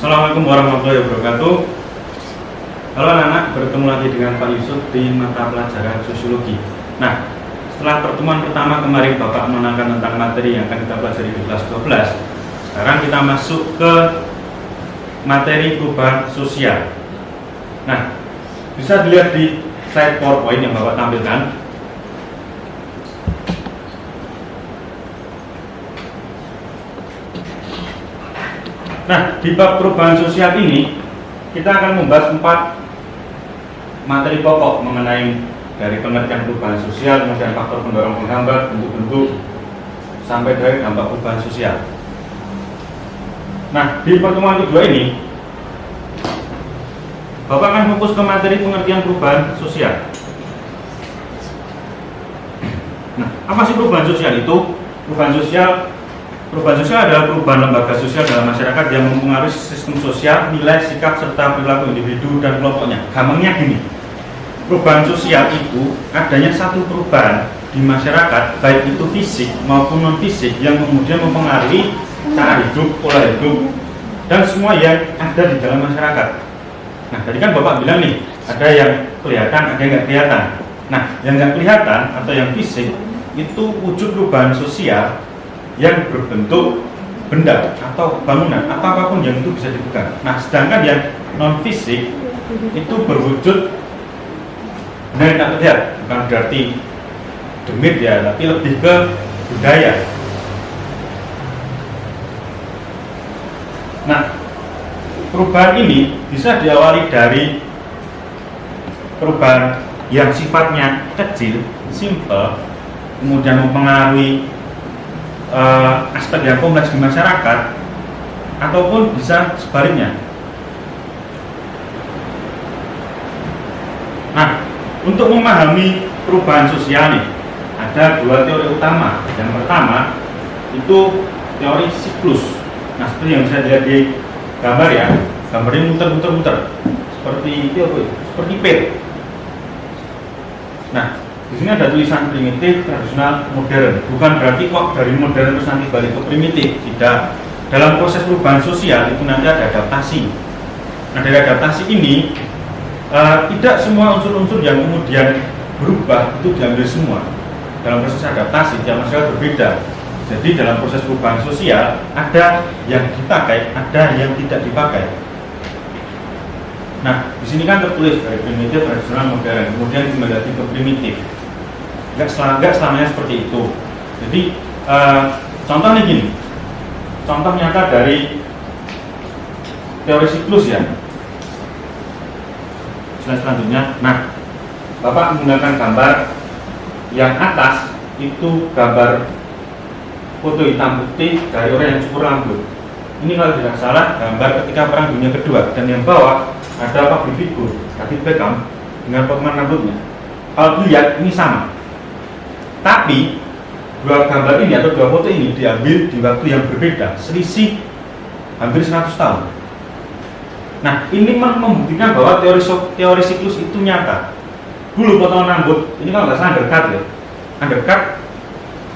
Assalamualaikum warahmatullahi wabarakatuh. Halo anak-anak, bertemu lagi dengan Pak Yusuf di mata pelajaran sosiologi. Nah, setelah pertemuan pertama kemarin Bapak menerangkan tentang materi yang akan kita pelajari di kelas 12. Sekarang kita masuk ke materi perubahan sosial. Nah, bisa dilihat di slide PowerPoint yang Bapak tampilkan. Nah, di bab perubahan sosial ini kita akan membahas 4 materi pokok mengenai dari pengertian perubahan sosial, kemudian faktor pendorong penghambat, bentuk-bentuk, sampai dari dampak perubahan sosial. Nah, di pertemuan kedua ini Bapak akan fokus ke materi pengertian perubahan sosial. Nah, apa sih perubahan sosial itu? Perubahan sosial adalah perubahan lembaga sosial dalam masyarakat yang mempengaruhi sistem sosial, nilai, sikap, serta perilaku individu dan kelompoknya. Gampangnya gini, perubahan sosial itu adanya satu perubahan di masyarakat, baik itu fisik maupun non fisik, yang kemudian mempengaruhi cara hidup, pola hidup, dan semua yang ada di dalam masyarakat. Nah, tadi kan Bapak bilang nih, ada yang kelihatan, ada yang nggak kelihatan. Nah, yang nggak kelihatan atau yang fisik itu wujud perubahan sosial yang berbentuk benda atau bangunan atau apapun yang itu bisa dipegang. Nah, sedangkan yang non fisik itu berwujud benda yang tak terlihat, bukan berarti demit ya, tapi lebih ke budaya. Nah, perubahan ini bisa diawali dari perubahan yang sifatnya kecil, simple, kemudian mempengaruhi aspek yang kompleks di masyarakat, ataupun bisa sebaliknya. Nah, untuk memahami perubahan sosial nih, ada 2 teori utama. Yang pertama itu teori siklus. Nah, seperti yang bisa dilihat di gambar ya, gambarnya muter-muter seperti itu, seperti pit. Nah, di sini ada tulisan primitif, tradisional, modern. Bukan berarti kok dari modern terus nanti balik ke primitif. Tidak. Dalam proses perubahan sosial itu nanti ada adaptasi. Nah, dari adaptasi ini tidak semua unsur-unsur yang kemudian berubah itu diambil semua. Dalam proses adaptasi tiap masyarakat berbeda. Jadi dalam proses perubahan sosial ada yang dipakai, ada yang tidak dipakai. Nah, di sini kan tertulis dari primitif, tradisional, modern. Kemudian kembali lagi ke primitif. Enggak selamanya seperti itu. Jadi contohnya gini, contoh nyata dari teori siklus ya. Selanjutnya, nah, Bapak menggunakan gambar yang atas itu gambar foto hitam putih dari orang yang cukur rambut. Ini kalau tidak salah gambar ketika Perang Dunia Kedua, dan yang bawah ada public figure David Beckham dengan potongan rambutnya. Kalau dilihat ini sama. Tapi 2 gambar ini atau 2 foto ini diambil di waktu yang berbeda, selisih hampir 100 tahun. Nah, ini membuktikan bahwa teori siklus itu nyata. Dulu potongan rambut, ini kalau nggak salah undercut ya, undercut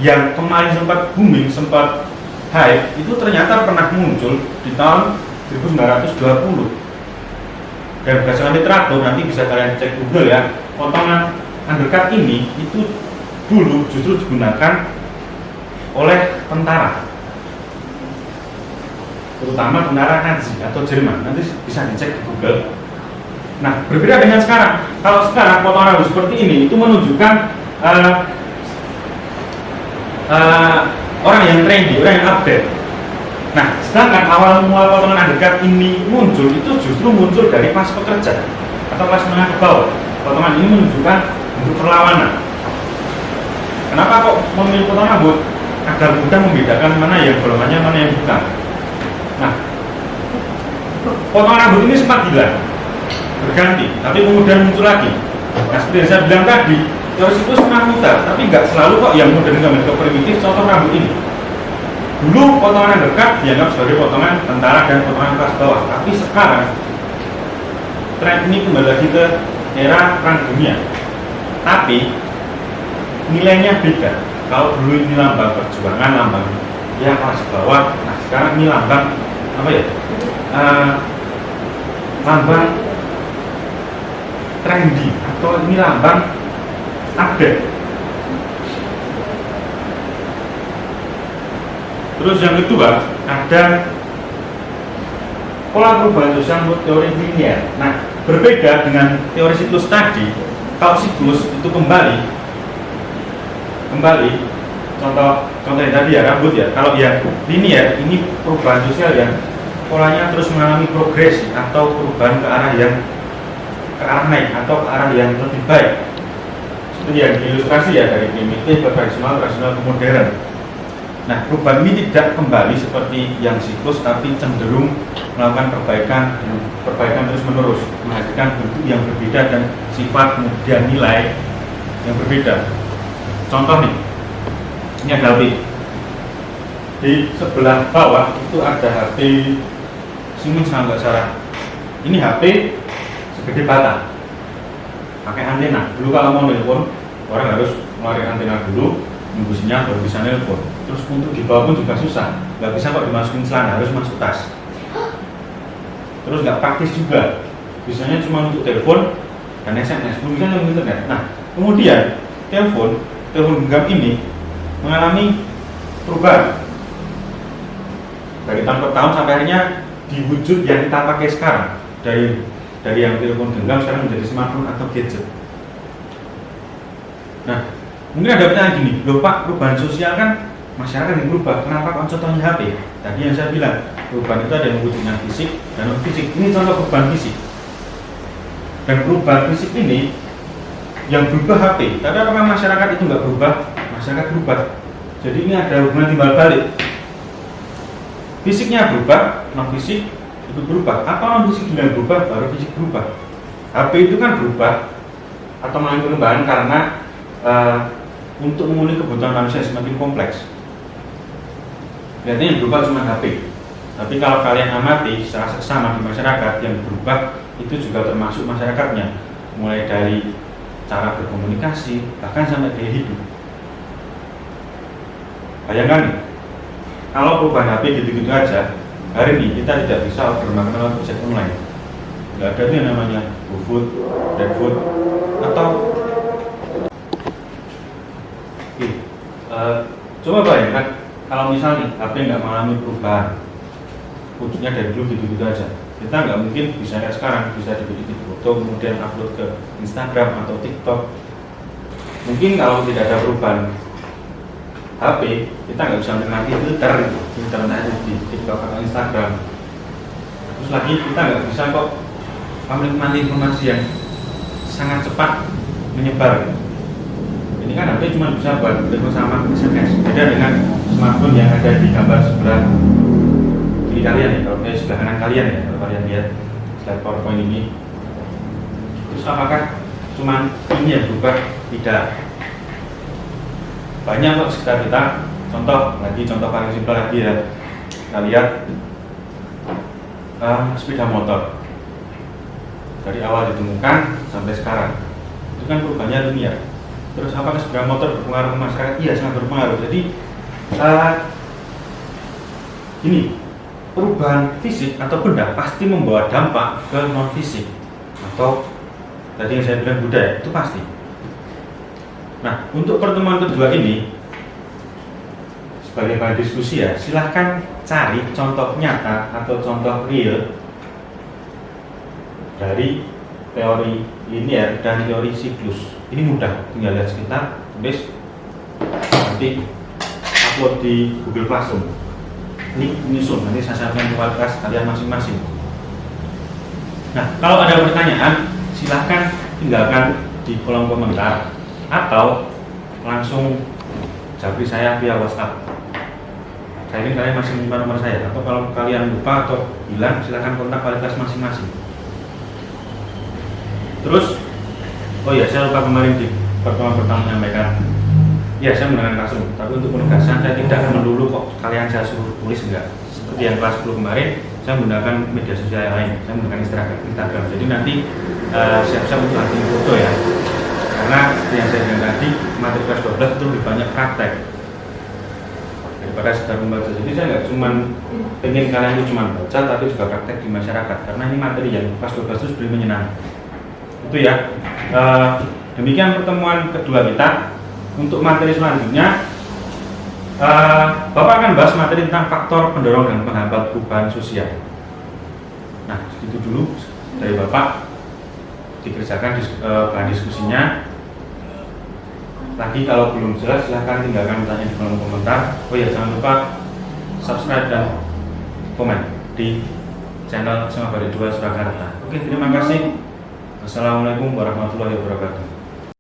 yang kemarin sempat booming, sempat hype, itu ternyata pernah muncul di tahun 1920. Dan berdasarkan literatur, nanti bisa kalian cek Google ya, potongan undercut ini itu dulu justru digunakan oleh tentara, terutama tentara Nazi atau Jerman. Nanti bisa dicek di Google. Nah, berbeda dengan sekarang. Kalau sekarang potongan rambut seperti ini itu menunjukkan orang yang trendy, orang yang update. Nah, sedangkan awal mula potongan undercut ini muncul itu justru muncul dari kelas pekerja atau kelas menengah ke bawah. Potongan ini menunjukkan bentuk perlawanan. Kenapa kok memilih potongan rambut? Agar mudah membedakan mana yang golongannya, mana yang bukan. Nah, potongan rambut ini sempat hilang, berganti, tapi kemudian muncul lagi. Nah, seperti yang saya bilang tadi, teori siklus pernah mutar, tapi nggak selalu kok yang modern kembali ke primitif. Contoh rambut ini, dulu potongan undercut dianggap sebagai potongan tentara dan potongan kelas bawah, tapi sekarang tren ini kembali lagi ke era Perang Dunia. Tapi nilainya beda. Kalau dulu ini lambang perjuangan, lambang ya kelas bawah. Nah, sekarang ini lambang apa ya? lambang trendy atau ini lambang update. Terus yang kedua ada pola perubahan sosial menurut teori linier. Nah, berbeda dengan teori siklus tadi. Kalau siklus itu kembali contoh yang tadi ya rambut ya. Kalau yang linier ini perubahan sosial yang polanya terus mengalami progresi atau perubahan ke arah naik atau ke arah yang lebih baik. Seperti yang diilustrasi ya dari primitif ke tradisional ke modern. Nah, perubahan ini tidak kembali seperti yang siklus, tapi cenderung melakukan perbaikan terus menerus, menghasilkan bentuk yang berbeda dan sifat kemudian nilai yang berbeda. Contoh nih, ini ada HP. Di sebelah bawah itu ada HP Siemens kalau nggak salah. Ini HP segede bata, pakai antena. Dulu kalau mau nelpon, orang harus ngeluarin antena dulu, nunggu sinyal baru bisa nelpon. Terus untuk dibawa pun juga susah, nggak bisa kok dimasukin celana, harus masuk tas. Terus nggak praktis juga, biasanya cuma untuk telepon dan SMS, belum bisa nyambung internet. Nah, kemudian telepon genggam ini mengalami perubahan dari tahun ke tahun sampai akhirnya di wujud yang kita pakai sekarang, dari yang telepon genggam sekarang menjadi smartphone atau gadget. Nah, mungkin ada pertanyaan gini, loh Pak, perubahan sosial kan masyarakat yang berubah, kenapa kok contohnya HP? Tadi yang saya bilang, perubahan itu ada yang wujudnya fisik dan non fisik. Ini contoh perubahan fisik. Dan perubahan fisik ini yang berubah HP. Tapi apakah masyarakat itu nggak berubah? Masyarakat berubah. Jadi ini ada hubungan timbal balik. Fisiknya berubah, non fisik itu berubah. Apa non fisik yang berubah, baru fisik berubah. HP itu kan berubah atau mengalami perubahan karena untuk memenuhi kebutuhan manusia semakin kompleks. Biasanya yang berubah cuma HP. Tapi kalau kalian amati secara seksama di masyarakat, yang berubah itu juga termasuk masyarakatnya, mulai dari cara berkomunikasi bahkan sampai gaya hidup. Bayangkan kalau perubahan HP gitu-gitu aja, hari ini kita tidak bisa order makanan lewat ojek online. Nggak ada tuh yang namanya GoFood, GrabFood atau coba bayangkan kalau misalnya HP nggak mengalami perubahan, wujudnya dari dulu gitu-gitu aja, kita nggak mungkin bisa kayak sekarang bisa dibikin foto kemudian upload ke Instagram atau TikTok. Mungkin kalau tidak ada perubahan HP, kita nggak bisa menikmati filter di TikTok atau Instagram. Terus lagi kita nggak bisa kok menikmati informasi yang sangat cepat menyebar. Ini kan HP cuma bisa buat telepon sama SMS. Beda dengan smartphone yang ada di gambar sebelah kiri kalian ya, kalau sebelah kanan kalian ya, kalau kalian lihat slide PowerPoint ini. Terus apakah cuma ini yang berubah? Tidak. Banyak kok sekitar kita. Contoh paling simpel lagi ya. Kita lihat sepeda motor. Dari awal ditemukan sampai sekarang, itu kan perubahannya linear. Terus apakah sepeda motor berpengaruh ke masyarakat? Iya, sangat berpengaruh. Jadi ini perubahan fisik atau benda pasti membawa dampak ke non fisik atau tadi yang saya bilang budaya, itu pasti. Nah, untuk pertemuan kedua ini sebagai bahan diskusi ya, silahkan cari contoh nyata atau contoh real dari teori linear dan teori siklus. Ini mudah, tinggal lihat sekitar, tulis, nanti upload di Google Classroom. Ini menyusun, nanti saya sampaikan kualitas kalian masing-masing. Nah, kalau ada pertanyaan, silahkan tinggalkan di kolom komentar atau langsung japri saya via WhatsApp. Saya ini kalian masih menyimpan nomor saya, atau kalau kalian lupa atau hilang, silahkan kontak kualitas masing-masing. Terus, oh ya, saya lupa kemarin di pertemuan pertama menyampaikan, ya saya menggunakan Classroom, tapi untuk penugasan saya tidak melulu kok kalian saya suruh tulis, enggak. Seperti yang kelas 10 kemarin, saya menggunakan media sosial yang lain, saya menggunakan Instagram. Jadi nanti siap-siap untuk hunting foto ya, karena seperti yang saya bilang tadi, materi kelas 12 itu lebih banyak praktek. daripada sekedar membaca. Jadi saya nggak cuma pengen kalian itu cuma baca, tapi juga praktek di masyarakat, karena ini materi yang kelas 12 itu sebenarnya menyenangkan. Itu ya. Demikian pertemuan kedua kita. Untuk materi selanjutnya, Bapak akan bahas materi tentang faktor pendorong dan penghambat perubahan sosial. Nah, segitu dulu dari Bapak. Dikerjakan bahan diskusinya. Lagi kalau belum jelas silahkan tinggalkan tanya di kolom komentar. Oh ya, jangan lupa subscribe dan komen di channel Semabari 2 Surakarta. Oke, terima kasih. Assalamualaikum warahmatullahi wabarakatuh.